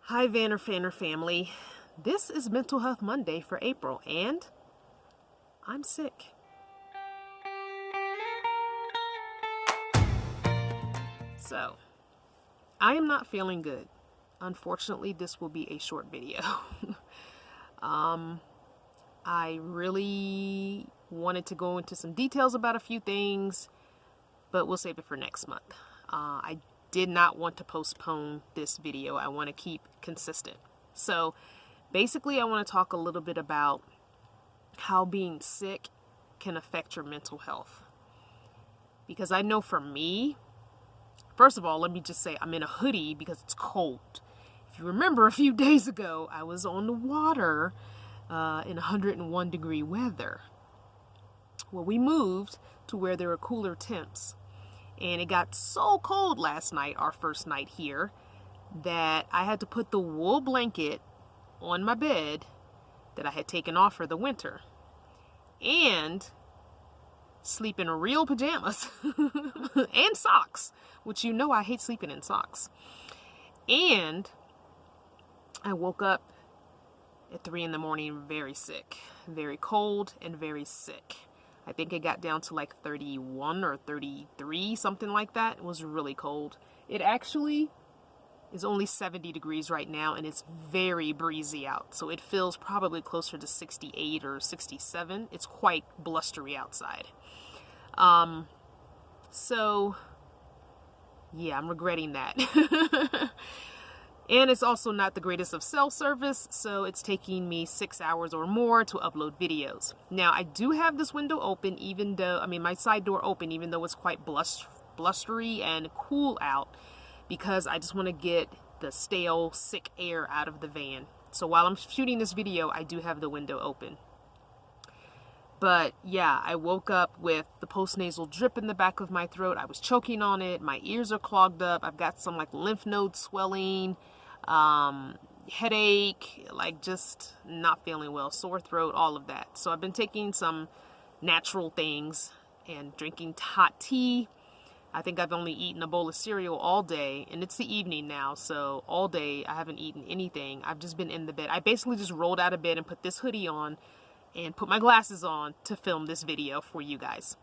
Hi Vanner family. This is Mental Health Monday for April and I'm sick. So, I am not feeling good. Unfortunately, this will be a short video. I really wanted to go into some details about a few things, but we'll save it for next month. I did not want to postpone this video. I want to keep consistent. So basically I want to talk a little bit about how being sick can affect your mental health. Because I know for me, first of all, let me just say I'm in a hoodie because it's cold. If you remember a few days ago, I was on the water in 101 degree weather. Well, we moved to where there are cooler temps. And it got so cold last night, our first night here, that I had to put the wool blanket on my bed that I had taken off for the winter and sleep in real pajamas and socks, which you know I hate sleeping in socks. And I woke up at 3 in the morning very sick, very cold and very sick. I think it got down to like 31 or 33, something like that. It was really cold. It actually is only 70 degrees right now and it's very breezy out. So it feels probably closer to 68 or 67. It's quite blustery outside. So yeah, I'm regretting that. And it's also not the greatest of cell service, so it's taking me 6 hours or more to upload videos. Now, I do have this window open, my side door open, even though it's quite blustery and cool out, because I just want to get the stale, sick air out of the van. So while I'm shooting this video, I do have the window open. But yeah, I woke up with the postnasal drip in the back of my throat. I was choking on it. My ears are clogged up. I've got some like lymph node swelling, headache, like just not feeling well, sore throat, all of that. So I've been taking some natural things and drinking hot tea. I think I've only eaten a bowl of cereal all day, and it's the evening now, so all day I haven't eaten anything. I've just been in the bed. I basically just rolled out of bed and put this hoodie on and put my glasses on to film this video for you guys.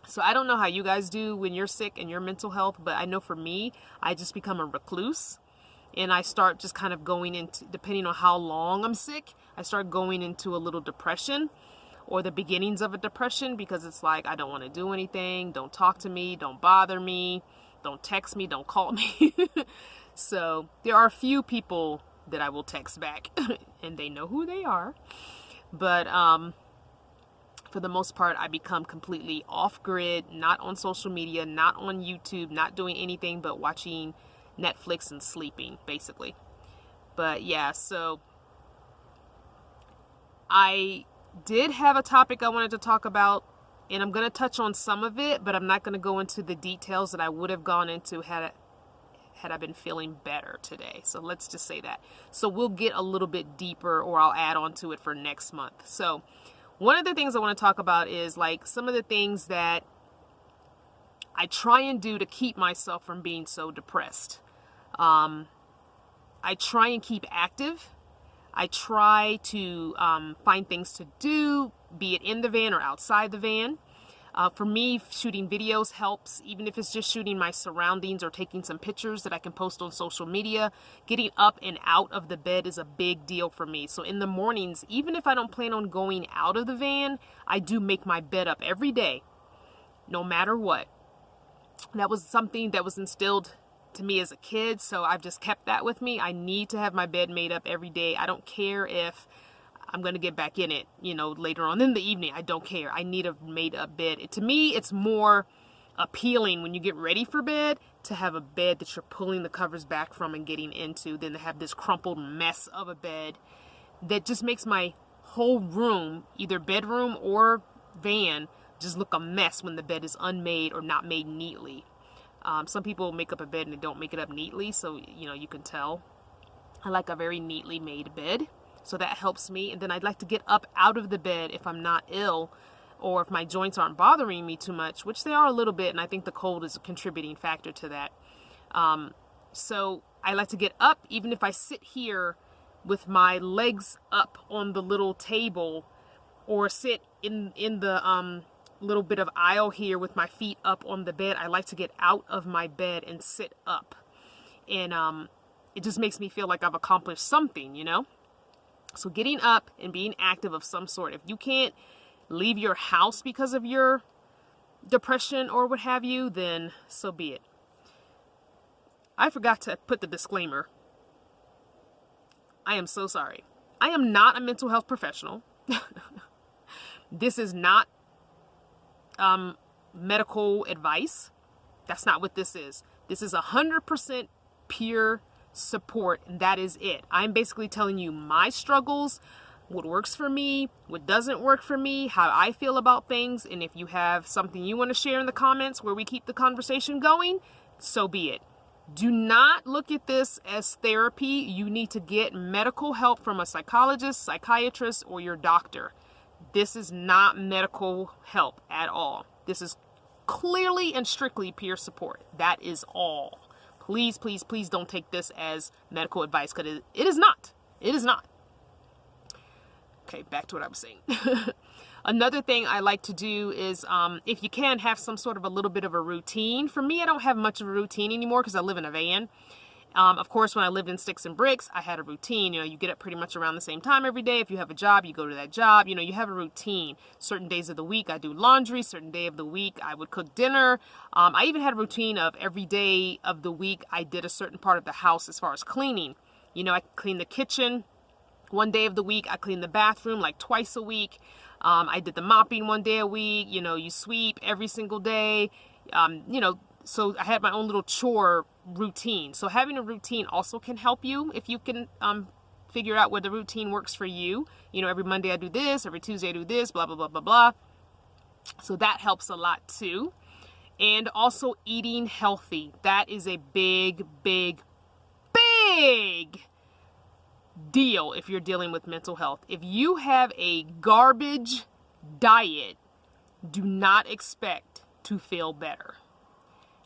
So I don't know how you guys do when you're sick and your mental health, but I know for me, I just become a recluse. And I start just kind of going into, depending on how long I'm sick, I start going into a little depression or the beginnings of a depression, because it's like, I don't want to do anything. Don't talk to me. Don't bother me. Don't text me. Don't call me. So there are a few people that I will text back and they know who they are. But for the most part, I become completely off grid, not on social media, not on YouTube, not doing anything but watching Netflix and sleeping, basically. But yeah, so I did have a topic I wanted to talk about, and I'm going to touch on some of it, but I'm not going to go into the details that I would have gone into had I been feeling better today. So let's just say that. So we'll get a little bit deeper, or I'll add on to it for next month. So one of the things I want to talk about is like some of the things that I try and do to keep myself from being so depressed. I try and keep active. I try to find things to do, be it in the van or outside the van. For me, shooting videos helps, even if it's just shooting my surroundings or taking some pictures that I can post on social media. Getting up and out of the bed is a big deal for me. So in the mornings, even if I don't plan on going out of the van, I do make my bed up every day, no matter what. That was something that was instilled to me as a kid, so I've just kept that with me. I need to have my bed made up every day. I don't care if I'm going to get back in it, later on in the evening. I don't care. I need a made up bed. To me, it's more appealing when you get ready for bed to have a bed that you're pulling the covers back from and getting into than to have this crumpled mess of a bed that just makes my whole room, either bedroom or van, just look a mess when the bed is unmade or not made neatly. Some people make up a bed and they don't make it up neatly, so you can tell. I like a very neatly made bed, so that helps me. And then I'd like to get up out of the bed if I'm not ill, or if my joints aren't bothering me too much, which they are a little bit, and I think the cold is a contributing factor to that. So I like to get up, even if I sit here with my legs up on the little table, or sit in the little bit of aisle here with my feet up on the bed. I like to get out of my bed and sit up. And it just makes me feel like I've accomplished something, you know? So getting up and being active of some sort. If you can't leave your house because of your depression or what have you, then so be it. I forgot to put the disclaimer. I am so sorry. I am not a mental health professional. This is not medical advice. That's not what this is. This is 100% pure support, and that is it. I'm basically telling you my struggles, what works for me, what doesn't work for me, how I feel about things, and if you have something you want to share in the comments where we keep the conversation going, so be it. Do not look at this as therapy. You need to get medical help from a psychologist, psychiatrist, or your doctor. This is not medical help at all. This is clearly and strictly peer support. That is all. Please, please, please don't take this as medical advice, because it is not. It is not. Okay, back to what I was saying. Another thing I like to do is, if you can, have some sort of a little bit of a routine. For me, I don't have much of a routine anymore because I live in a van. Of course, when I lived in sticks and bricks, I had a routine. You know, you get up pretty much around the same time every day. If you have a job, you go to that job. You know, you have a routine. Certain days of the week, I do laundry. Certain day of the week, I would cook dinner. I even had a routine of every day of the week, I did a certain part of the house as far as cleaning. You know, I cleaned the kitchen. One day of the week, I cleaned the bathroom like twice a week. I did the mopping one day a week. You know, you sweep every single day. You know, so I had my own little chore routine. So having a routine also can help you if you can figure out where the routine works for you. You know, every Monday I do this, every Tuesday I do this, blah, blah, blah, blah, blah. So that helps a lot too. And also eating healthy. That is a big, big, big deal if you're dealing with mental health. If you have a garbage diet, do not expect to feel better.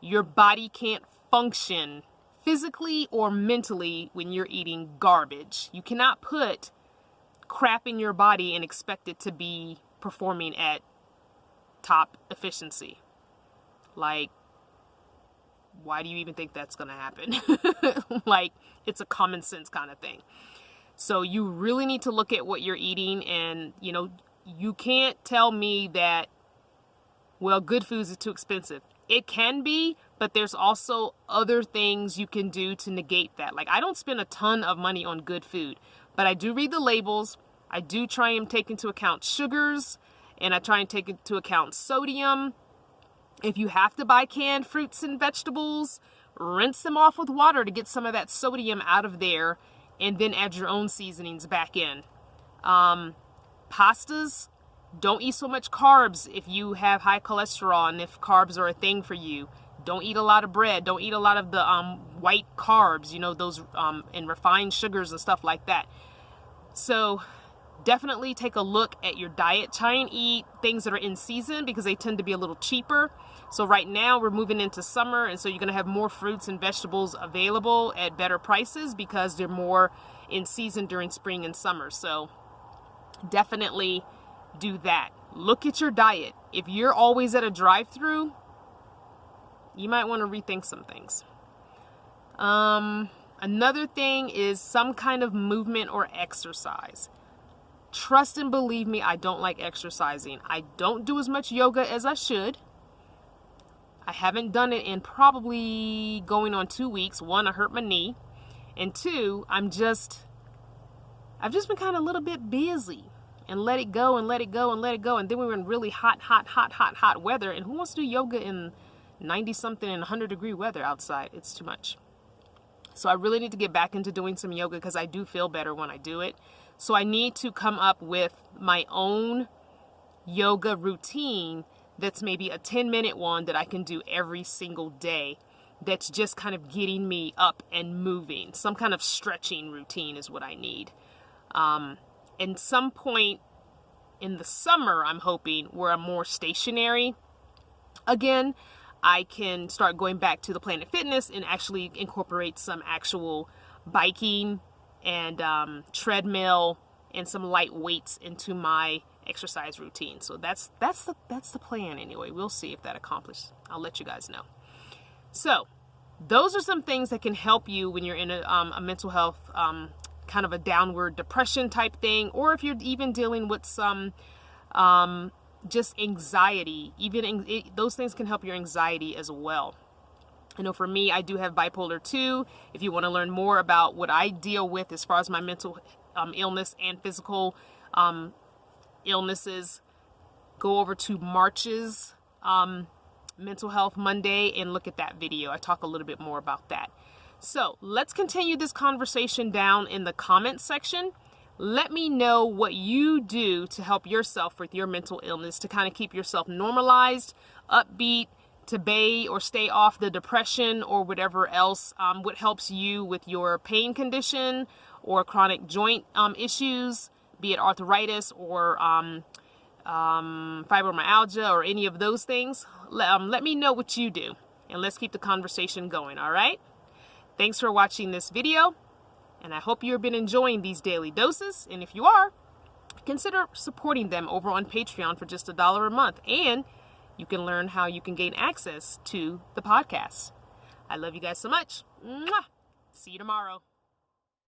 Your body can't function physically or mentally when you're eating garbage. You cannot put crap in your body and expect it to be performing at top efficiency. Like, why do you even think that's going to happen? Like, it's a common sense kind of thing. So you really need to look at what you're eating, and, you know, you can't tell me that, well, good foods is too expensive. It can be, but there's also other things you can do to negate that. Like, I don't spend a ton of money on good food, but I do read the labels. I do try and take into account sugars, and I try and take into account sodium. If you have to buy canned fruits and vegetables, rinse them off with water to get some of that sodium out of there, and then add your own seasonings back in. Pastas, don't eat so much carbs if you have high cholesterol and if carbs are a thing for you. Don't eat a lot of bread. Don't eat a lot of the white carbs, you know, those and refined sugars and stuff like that. So definitely take a look at your diet. Try and eat things that are in season because they tend to be a little cheaper. So right now we're moving into summer, and so you're going to have more fruits and vegetables available at better prices because they're more in season during spring and summer. So definitely do that. Look at your diet. If you're always at a drive-through, you might want to rethink some things. Another thing is some kind of movement or exercise. Trust and believe me, I don't like exercising. I don't do as much yoga as I should. I haven't done it in probably going on 2 weeks. One, I hurt my knee. And two, I've just been kind of a little bit busy and let it go and let it go and let it go. And then we were in really hot weather. And who wants to do yoga in 90 something and 100-degree weather outside? It's too much. So I really need to get back into doing some yoga because I do feel better when I do it. So I need to come up with my own yoga routine that's maybe a 10-minute one that I can do every single day. That's just kind of getting me up and moving. Some kind of stretching routine is what I need. And some point in the summer, I'm hoping, where I'm more stationary again. I can start going back to the Planet Fitness and actually incorporate some actual biking and treadmill and some light weights into my exercise routine. So that's the plan anyway. We'll see if that accomplishes. I'll let you guys know. So those are some things that can help you when you're in a mental health kind of a downward depression type thing, or if you're even dealing with some just anxiety. Those things can help your anxiety as well. I know for me, I do have bipolar 2. If you want to learn more about what I deal with as far as my mental illness and physical illnesses, go over to March's Mental Health Monday and look at that video. I talk a little bit more about that. So let's continue this conversation down in the comments section. Let me know what you do to help yourself with your mental illness, to kind of keep yourself normalized, upbeat, to bay or stay off the depression or whatever else. What helps you with your pain condition or chronic joint issues, be it arthritis or fibromyalgia or any of those things. Let me know what you do, and let's keep the conversation going, all right? Thanks for watching this video, and I hope you've been enjoying these daily doses. And if you are, consider supporting them over on Patreon for just $1 a month, and you can learn how you can gain access to the podcast. I love you guys so much. Mwah! See you tomorrow.